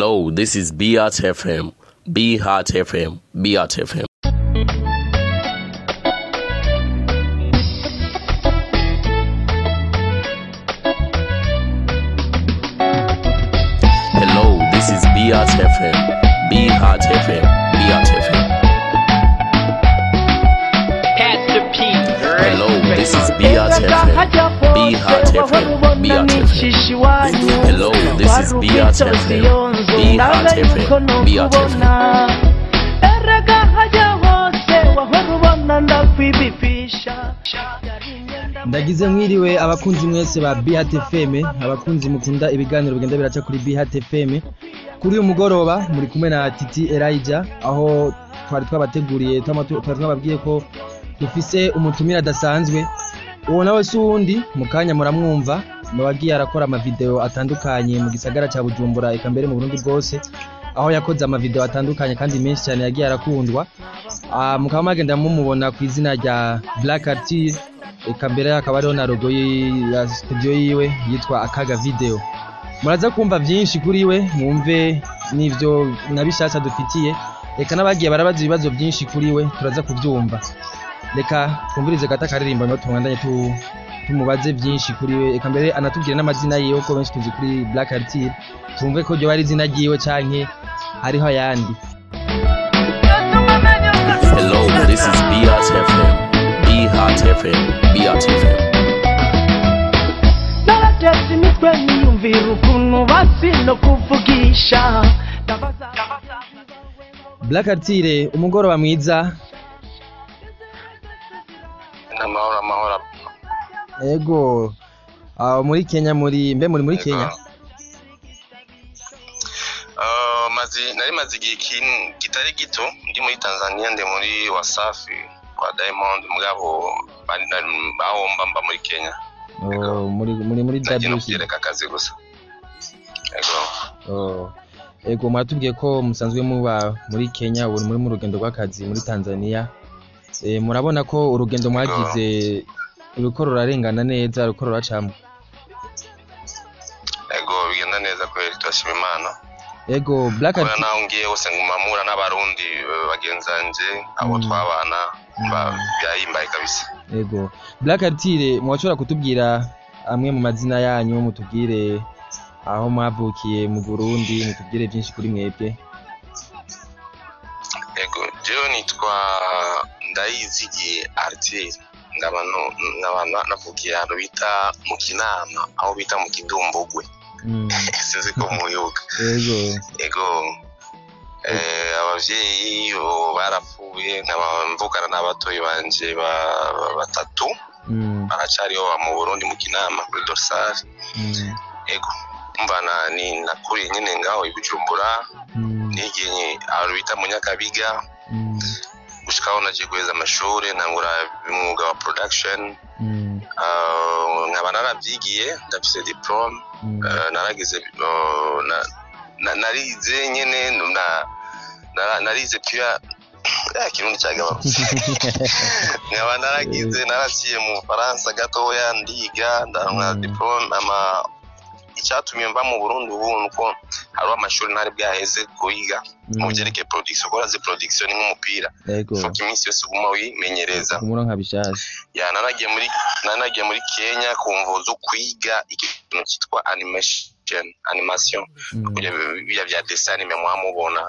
Hello, this is Beat FM. Be Heart FM. Beat FM. Hello, this is Beat FM. Be Heart FM. Beat FM. Hello, this is Beat FM. Be Heart FM. Beat FM. Hello, this is Beat FM. Be Heart FM. Beat FM. Ndagize mwiriwe abakunzi mwese ba Beat FM, abakunzi mukunda ibiganiro bigenda biraca kuri Beat FM. Kuri uyu mugoroba muri kumwe na Titi Elijah, aho twari twabateguriye twababwiye ko dufise umutumira adasanzwe. Uwo nawe sundi mukanya muramwumva, nabagiye arakora ama video atandukanye mu gisagara ca Bujumbura eka mbere mu Burundi bwose, aho yakoze ama video atandukanye kandi menshi cyane yagiye arakundwa. Mukaba magenda mumubona ku izina rya Black Artist, eka mbere akaba ariho na logo ya studio yiwe yitwa Akaga Video. Muraza kumva byinshi kuri we, mwumve n'ivyo nabishasha dufitiye, eka nabagiye barabaza ibibazo byinshi kuri we, turaza kuvyumva. Reka twumvirize gata karirimba no tumwandanye tumubaze byinshi kuri we, eka mbere anatubwire n'amazina yiwe ko benshi tuzi kuri Black Artist, tumve ko ryo bari izina ryiwe canke hariho ayandi. Hello, this is Beat FM. Be Heart FM. Beat FM. Naratetse imitwe niyumvira ukuntu basi no kuvugisha. Black Artist, umugoroba mwiza. Amahoro. Ego. Muri Kenya muri Kenya. Nari mazi kitari gito ndi muri Tanzania, ndi muri Wasafi kwa Diamond mugabo aho mbamba muri Kenya. Muri WC kazi gusa. Ego mwatubwiye ko musanzwe muba muri Kenya, uri muri mu rugendo rw'akazi muri Tanzania. Murabona ko urugendo mwagize uruko rurarengana neza, uruko ruracamo? Ego bigenda neza kweli, turashima Imana. Ego Black Artist naho ngiye hose ngumamura n'abarundi bagenzanje abo twabana byahimbaye kabisa. Ego Black Artist, mwashobora kutubwira amwe mu mazina yanyu, mutubwire aho mwavukiye mu Burundi, mutubwire byinshi kuri mwebwe? Ego jewe nitwa Ndayizigi Artist, ngabana navukiye ahantu bita mu Kinama, aho bita mu Kidumbugwe. Sizi ko muyuka. Ego abavyeyi barapfuye, nkabamvukana n'abatoyi banje batatu, baracariho mu Burundi mu Kinama kuri Dorsal. Ego mbana ni nakuriye nyine ngaho i Bujumbura, nigiye aho bita mu Nyakabiga, gushikaho naje guheza amashuri ntangura umwuga wa production. Nkaba naravyigiye, ndafise diplome, naragize narize nyene narize pia kirundi cyagaba. Nkaba naraciye mu Faransa gatoya ndiga, ndanga diplome. Icyatumye mva mu Burundi ubu nuko hari amashuri ntari bwaheze kuyiga mu byerekeye production, koraze production nk'umupira. Fuka iminsi yose uguma wimenyereza. Umuro nkabishaje. Nanagiye muri Kenya kumvuzo kwiga ikintu cyitwa animation. Kugira bya dessin anime mwamubona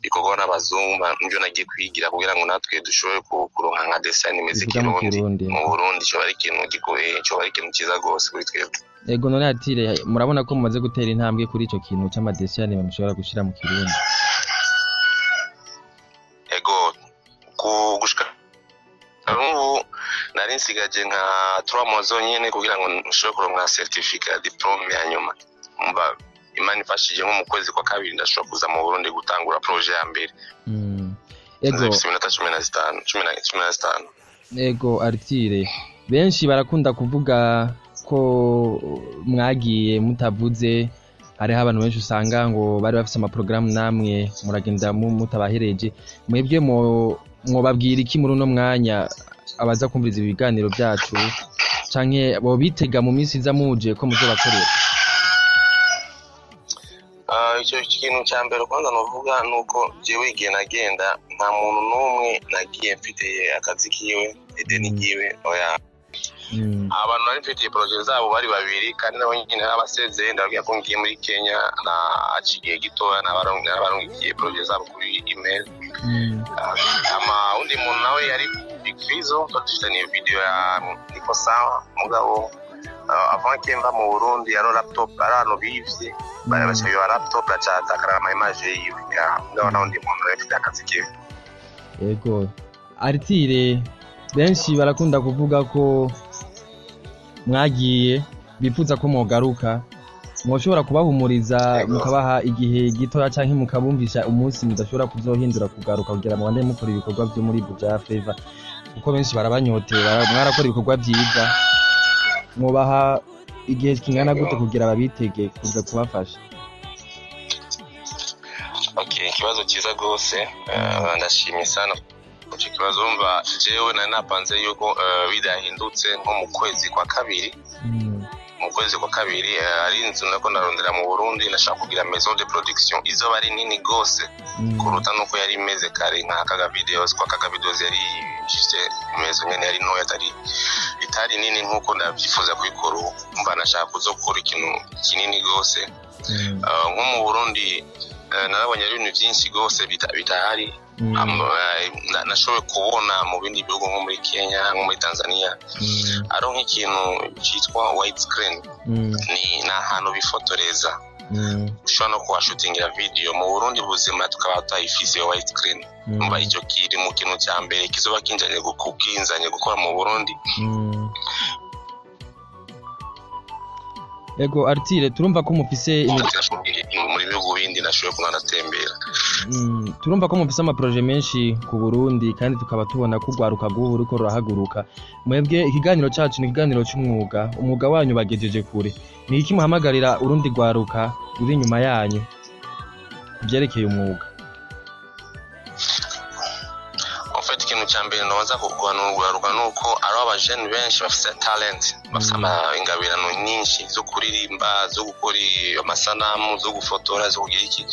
bikogo n'abazungu, nibyo nagiye kwigira kugira ngo natwe dushobore kuronka nka dessin anime z'ikirundi mu Burundi. Cyo bari ikintu gigoye, cyo bari ikintu cyiza gose kuri twebwe. Ego none Atire, murabona ko mumaze gutera intambwe kuri ico kintu cy'amadessin anime mushobora gushira mu Kirundi? Ego gushika ubu nari nsigaje nka 3 mois zonyene kugira ngo nshobore kuronka certificate diplome ya nyuma. Umva Imana ifashije nko mu kwezi kwa kabiri ndashobora kuza mu Burundi gutangura projet ya mbere. Ego 15. Ego Artire, benshi barakunda kuvuga ko mwagiye mutavuze, hariho abantu benshi usanga ngo bari bafise ama programme namwe muragenda mutabahereje. Mwebwe mwobabwira iki muri uno mwanya abaza kumviriza ibiganiro byacu, canke bo bitega mu minsi iza muje ko muzobakorera? icyo kintu cya mbere kwanza novuga nuko jewe igihe nagenda nta muntu n'umwe nagiye mfitiye akazi kiwe ideni kiwe oya abantu bari mfitiye projet zabo bari babiri kandi nabo nyine abasezeye ndabwiye ko ngiye muri Kenya na acigiye gitoya n'abarongiye projet zabo kuri email undi muntu nawe yari Big Fizzo dufitanye video ya niko sawa mugabo avant que mba mu Burundi yaro laptop arano bivye barabashayo laptop acatakara ama image yiwe ndabona undi muntu afite akazi kiwe. Yego Artire benshi barakunda kuvuga ko mwagiye bifuza ko mwogaruka mwoshobora kubahumuriza mukabaha igihe gitoya canke mukabumvisha umunsi mudashobora kuzohindura kugaruka kugira ngo bande mukora ibikorwa byo muri Buja Flavor kuko benshi barabanyotera mwarakora ibikorwa byiza mwobaha igihe kingana gute kugira babitege kuza kubafasha? Okay, ikibazo cyiza gose ndashimye sana kuko kibazo umva jewe napanze yuko bidahindutse nko mu kwezi kwa kabiri mu kwezi kwa kabiri ari inzu nako narondera mu Burundi nashaka kugira maison de production izo bari nini gose kuruta nuko yari imeze kare nka kaga videos kwa kaga videos yari juste maison nyene yari ntoya itari nini nkuko ndabyifuza kuyikora umva nashaka kuzokora ikintu kinini gose nko mu Burundi narabonye ibintu byinshi gose bitahari nashoboye kubona mu bindi bihugu nko muri Kenya nko muri Tanzania aro nk'ikintu cyitwa white screen ni ahantu bifotoreza ushobora no kuhashutingira video mu Burundi buzima tukaba tutayifise white screen mba icyo kiri mu kintu cya mbere kizoba kinjanye gukora mu Burundi. Ego Artire turumva ko mufise muri bihugu bindi nashoboye kunatembera turumva ko mufise ama projet menshi ku Burundi kandi tukaba tubona ko gwaruka bw'ubu ruko rurahaguruka mwebwe ikiganiro cyacu ni ikiganiro umwuga wanyu bagejeje kure ni iki muhamagarira urundi gwaruka uri inyuma yanyu byerekeye umwuga? Ikintu cya mbere nabanza kugwaruka nuko ari abajene benshi bafite talent bafite ingabirano nyinshi zo kuririmba zo gukora amasanamu zo gufotora zo kugira iki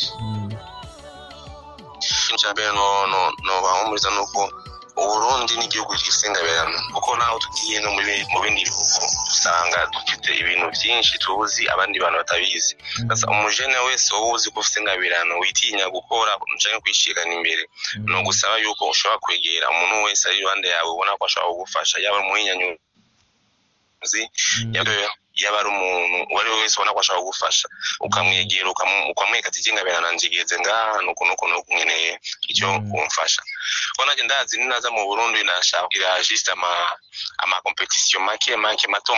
cya mbere no bahumuriza nuko Uburundi ni igihugu gifite ingabirano kuko naho tugiye no mu bindi bihugu usanga dufite ibintu byinshi tuzi abandi bantu batabizi basa umujene wese uzi ko ufite ingabirano witinya gukora cyangwa kwishikana imbere no gusaba yuko ushobora kwegera umuntu wese ari rwanda yawe ubona ko ashobora kugufasha yaba umuhinyanyuzi yaba ari umuntu wari wese ubona ko ashobora kugufasha ukamwegera ukamweka ati ingabirano njigeze ngaha nuko nkeneye icyo kumfasha ko nanjye ndazi ninaza mu Burundi nashaka kugira juste ama competition make mato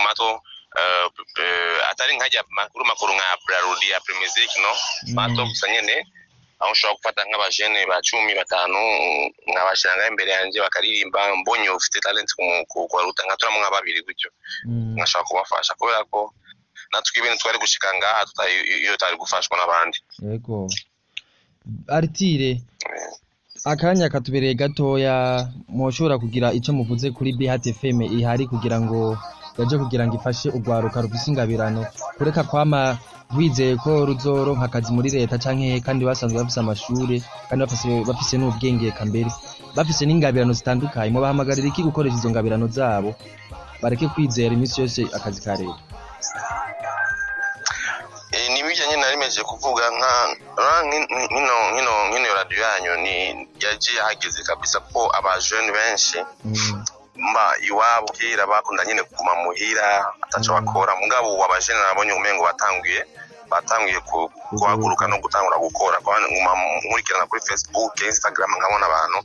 atari nkajya makuru nka Brarudi ya Premier League no mato gusa nyene aho ushobora gufata nk'abajene ba 10-5 nkabashanga imbere yanjye bakaririmba mbonye ufite talent kuruta nka turamo nk'ababiri gutyo nkashaka kubafasha kubera ko natwe ibintu twari gushika ngaha iyo tari gufashwa n'abandi. Yego Artire akanya katubereye gatoya mushobora kugira icyo muvuze kuri BHT FM ihari kugira ngo yaje kugira ngo ifashe ugwaruka rufise ingabirano kureka kwama wizeye ko ruzoronka akazi muri leta canke kandi basanzwe bafise amashure kandi bafise n'ubwenge kambere bafise n'ingabirano zitandukanye mu bahamagarira iki gukoresha izo ngabirano zabo bareke kwizera iminsi yose akazi ka leta? Nibijanye narimeje kuvuga nkino radio yanyu ni yaje hageze kabisa ko abajene benshi iwabo kera bakunda nyine kuguma muhira ataco bakora mugabo abajene nabonye umengo batangiye kuhaguruka no gutangura gukora nkurikirana kuri Facebook Instagram nkabona abantu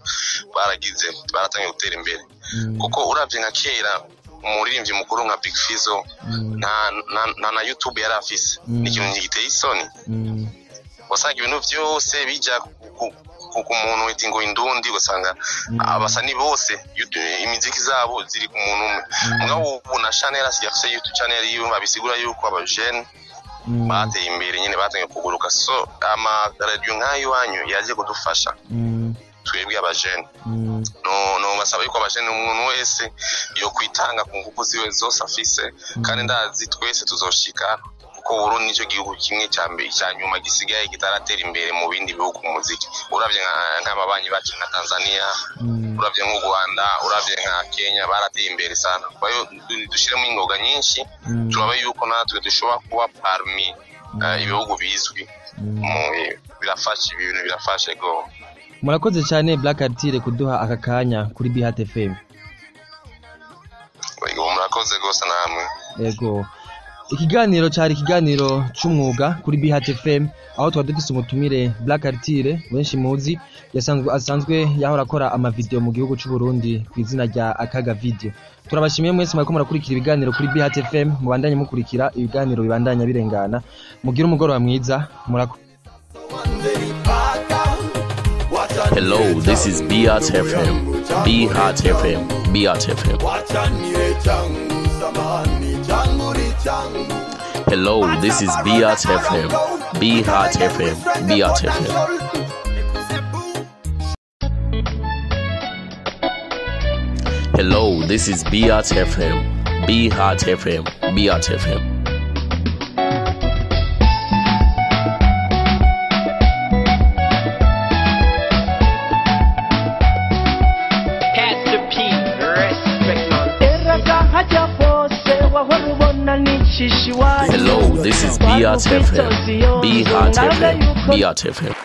baratangiye gutera imbere kuko uravye nka kera umuririmbyi mukuru nka Big Fizzo na YouTube yari afise n'ikintu giteye isoni wasanga ibintu byose bija ku muntu witi ngo indundi gusanga abasani bose imiziki zabo ziri ku muntu umwe mugabo ubu na channel yafise YouTube channel yiwe babisigura yuko abajene bateye imbere nyine batangiye kuguruka so ama radio nkayo wanyu yaje kudufasha twebwe abajene no basaba yuko abajene umuntu wese yo kwitanga ku ngufu ziwe zose afise kandi ndazi twese tuzoshika kuko Burundi nicyo gihugu kimwe cya nyuma gisigaye kitaratera imbere mu bindi bihugu mu muziki. Uravye nk'ababanyi bacu nka Tanzania, uravye nk'u Rwanda, uravye nka Kenya barateye imbere sana. Kwa hiyo dushiremo ingoga nyinshi turabe yuko natwe dushobora kuba parmi ibihugu bizwi. Birafasha ibintu birafashe go. Murakoze cyane Black Artire kuduha aka kanya kuri BHT FM. Murakoze gose namwe. Yego. Ikiganiro cyari ikiganiro cy'umwuga kuri BHT FM aho twadufise umutumire Black Artire benshi muzi asanzwe yahora akora ama video mu gihugu cy'u Burundi ku izina rya Akaga Video. Turabashimiye mwese mwako murakurikira ibiganiro kuri BHT FM, mubandanye mukurikira ibiganiro bibandanya birengana. Mugira umugoroba mwiza. Hello, this is BHT FM. BHT FM. BHT FM. Hello, this is BHT FM. BHT FM. BHT FM. Hello, this is BHT FM. BHT FM. BHT FM. Hello, this is BHT FM. BHT FM. BHT FM.